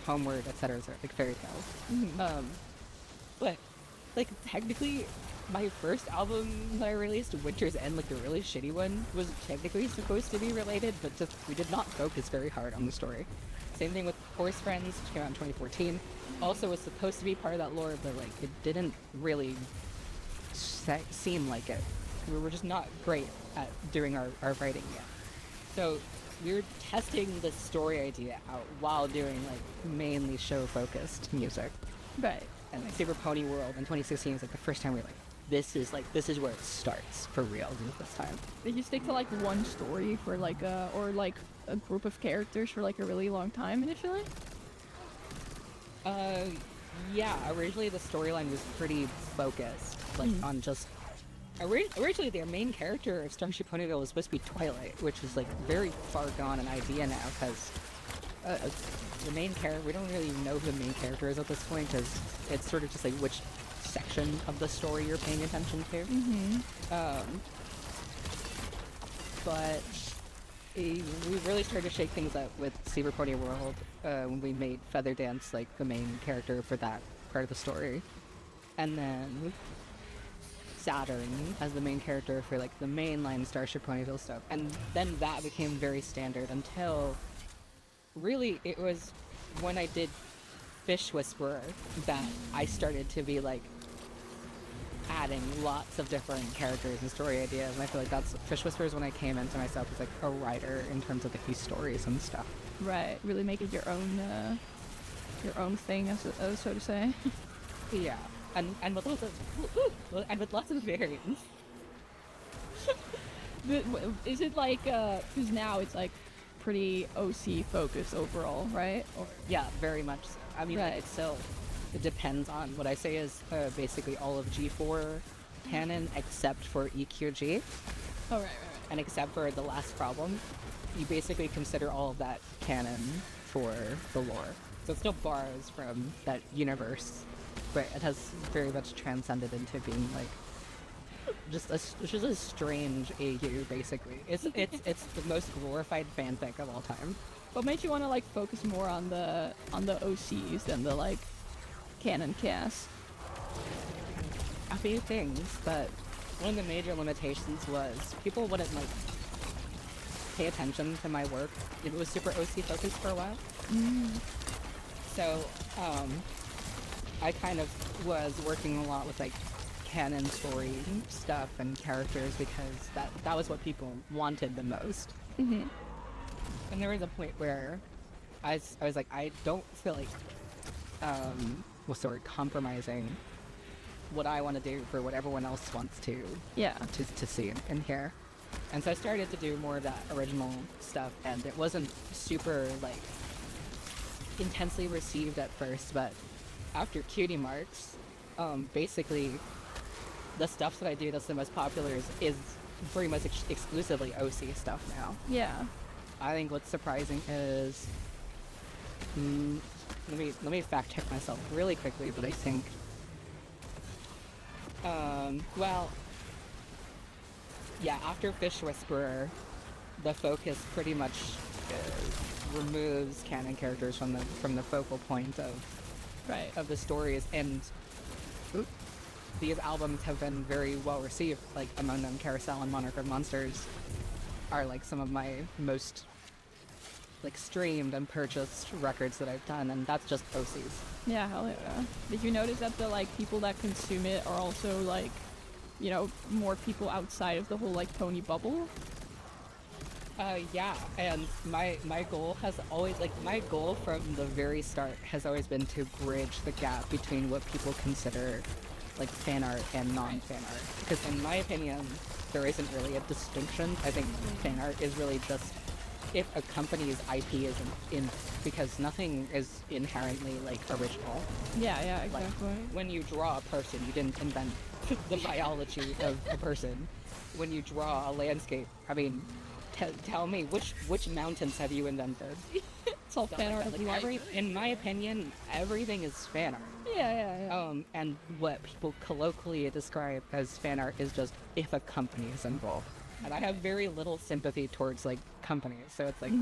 Homeward, etc. like fairy tales. But like technically, my first album that I released, Winter's End, like the really shitty one, was technically supposed to be related, but just we did not focus very hard on the story. Same thing with Horse Friends, which came out in 2014. Also was supposed to be part of that lore, but like it didn't really seem like it. We were just not great at doing our writing yet. So we were testing the story idea out while doing like mainly show focused music. Right. And like Saber Pony World in 2016 is like the first time we were like, this is where it starts for real this time. Did you stick to like one story for like or like a group of characters for like a really long time initially? Yeah, originally the storyline was pretty focused, like on just originally their main character of Starship Ponyville was supposed to be Twilight, which is like very far gone an idea now because the main character, we don't really know who the main character is at this point because it's sort of just like which section of the story you're paying attention to. But we really started to shake things up with Saber Pony World when we made Feather Dance like the main character for that part of the story, and then Saturn as the main character for like the mainline Starship Ponyville stuff, and then that became very standard until really it was when I did Fish Whisperer that I started to be like adding lots of different characters and story ideas, and I feel like that's Fish Whisperers when I came into myself as like a writer in terms of like these stories and stuff. Right. Really make it your own thing, as so to say. Yeah, and with lots of variants. Is it like because now it's like pretty OC focused overall, right? Or, yeah, very much so. I mean, right. it's still, it depends on what I say is basically all of G4 canon except for EQG. Oh, right. And except for the last problem, you basically consider all of that canon for the lore. So it still borrows from that universe, but it has very much transcended into being like just a strange AU. Basically, it's the most glorified fanfic of all time. What made you want to like focus more on the OCs than the like canon cast? A few things, but one of the major limitations was people wouldn't like pay attention to my work. It was super OC focused for a while. So I kind of was working a lot with like canon story stuff and characters because that was what people wanted the most. And there was a point where I was like, I don't feel like compromising what I want to do for what everyone else wants to see and hear. And so I started to do more of that original stuff, and it wasn't super like intensely received at first, but after Cutie Marks, basically the stuff that I do that's the most popular is pretty much exclusively OC stuff now. Yeah. I think what's surprising is let me fact check myself really quickly, but I think after Fish Whisperer, the focus pretty much removes canon characters from the focal point of the stories, and these albums have been very well received. Like among them, Carousel and Monarch of Monsters are like some of my most like streamed and purchased records that I've done, and that's just OCs. Yeah, hell yeah. Did you notice that the like people that consume it are also like, you know, more people outside of the whole like pony bubble? Yeah, and my goal has always, like, my goal from the very start has always been to bridge the gap between what people consider like fan art and non-fan art, because in my opinion there isn't really a distinction. I think fan art is really just if a company's IP isn't in, because nothing is inherently like original. Yeah, exactly. Like, when you draw a person, you didn't invent the biology of a person. When you draw a landscape, I mean, tell me which mountains have you invented? It's all fan art. In my opinion, everything is fan art. Yeah. And what people colloquially describe as fan art is just if a company is involved. And I have very little sympathy towards like companies, so it's like,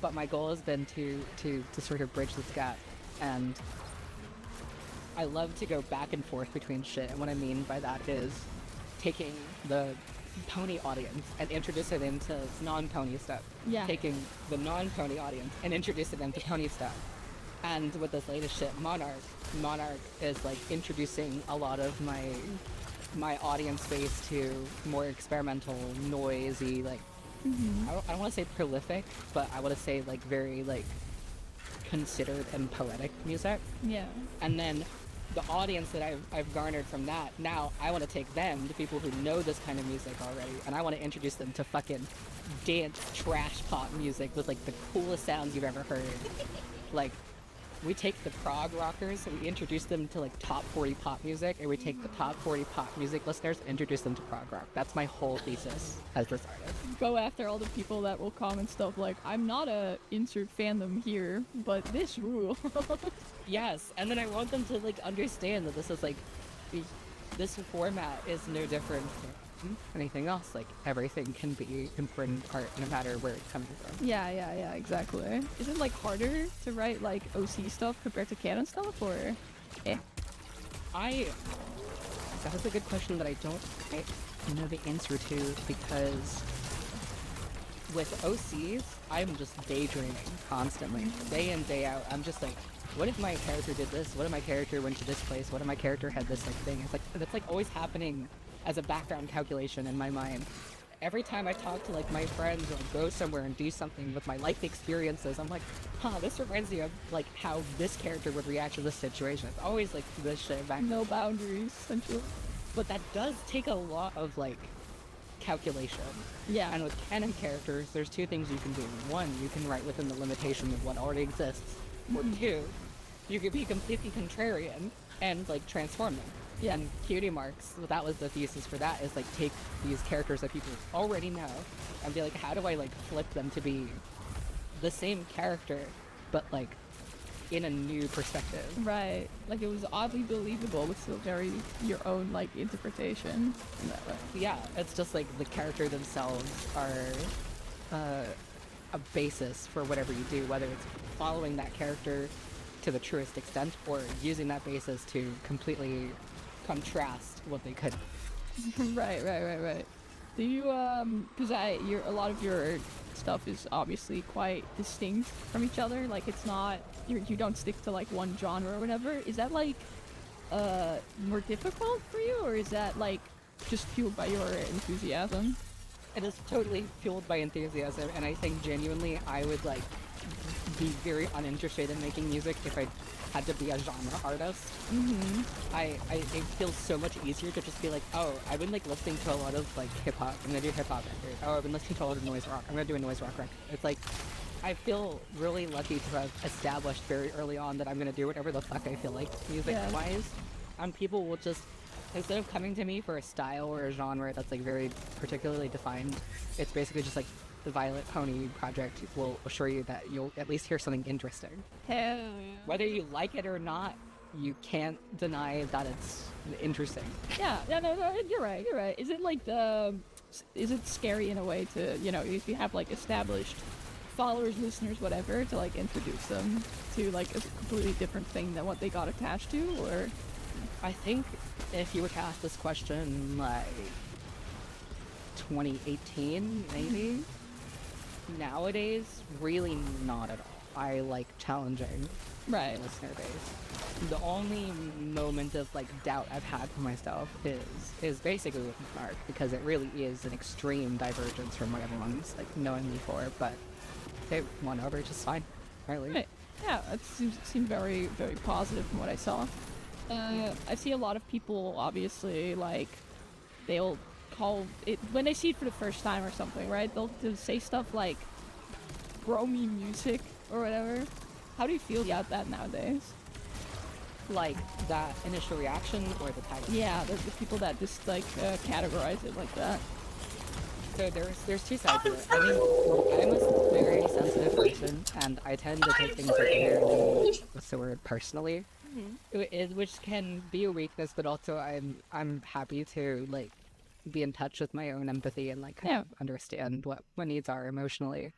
but my goal has been to sort of bridge this gap, and I love to go back and forth between shit. And what I mean by that is taking the pony audience and introducing them to non-pony stuff. Yeah. Taking the non-pony audience and introducing them to pony stuff. And with this latest shit, Monarch is like introducing a lot of my audience base to more experimental, noisy, like I don't want to say prolific, but I want to say like very like considered and poetic music. Yeah. And then the audience that I've garnered from that, now I want to take them, the people who know this kind of music already, and I want to introduce them to fucking dance trash pop music with like the coolest sounds you've ever heard. Like, we take the prog rockers and we introduce them to like top 40 pop music, and we take the top 40 pop music listeners and introduce them to prog rock. That's my whole thesis as this artist. Go after all the people that will comment stuff like, I'm not a insert fandom here, but this rules. Yes, and then I want them to like understand that this is like, this format is no different from anything else. Like, everything can be important art no matter where it's coming from. Yeah, exactly. Is it like harder to write like OC stuff compared to canon stuff, or eh? That is a good question that I don't quite know the answer to, because with OCs, I'm just daydreaming constantly, day in, day out. I'm just like, what if my character did this? What if my character went to this place? What if my character had this like thing? It's like, that's like always happening as a background calculation in my mind. Every time I talk to like my friends or go somewhere and do something with my life experiences, I'm like, this reminds me of like how this character would react to this situation. It's always like this shit back. No boundaries, essentially. But that does take a lot of like calculation. Yeah. And with canon characters, there's two things you can do. One, you can write within the limitation of what already exists. Or two, you could be completely contrarian and like transform them. Yeah. And Cutie Marks, that was the thesis for that, is like take these characters that people already know and be like, how do I like flip them to be the same character but like in a new perspective? Right. Like, it was oddly believable but still very your own like interpretation in that way. Yeah, it's just like the character themselves are a basis for whatever you do, whether it's following that character to the truest extent or using that basis to completely contrast what they could. Right. Do you because a lot of your stuff is obviously quite distinct from each other. Like, it's not you don't stick to like one genre or whatever. Is that like more difficult for you, or is that like just fueled by your enthusiasm? It is totally fueled by enthusiasm, and I think genuinely I would like be very uninterested in making music if I had to be a genre artist. It feels so much easier to just be like, oh, I've been like listening to a lot of like hip hop. I'm gonna do hip hop record. Oh, I've been listening to a lot of noise rock. I'm gonna do a noise rock record. It's like, I feel really lucky to have established very early on that I'm gonna do whatever the fuck I feel like music wise. And people will just, instead of coming to me for a style or a genre that's like very particularly defined, it's basically just like the Violet Pony project will assure you that you'll at least hear something interesting. Hell yeah. Whether you like it or not, you can't deny that it's interesting. Yeah, no, you're right. Is it like is it scary in a way to, you know, if you have like established followers, listeners, whatever, to like introduce them to like a completely different thing than what they got attached to? Or I think if you were to ask this question like 2018 maybe, nowadays really not at all. I like challenging right listener base. The only moment of like doubt I've had for myself is basically with Mark, because it really is an extreme divergence from what everyone's like knowing me for, but they won over just fine. Right. Yeah, it seemed very, very positive from what I saw. I see a lot of people, obviously, like, they'll call it, when they see it for the first time or something, right? They'll say stuff like, bro me music, or whatever. How do you feel about that nowadays? Like, that initial reaction or the title? Yeah, the people that just, like, categorize it like that. So there's two sides to it. I mean, I'm a very sensitive person, and I tend to take things like very, what's the word, personally. Which can be a weakness, but also I'm happy to like be in touch with my own empathy and like kind of understand what my needs are emotionally.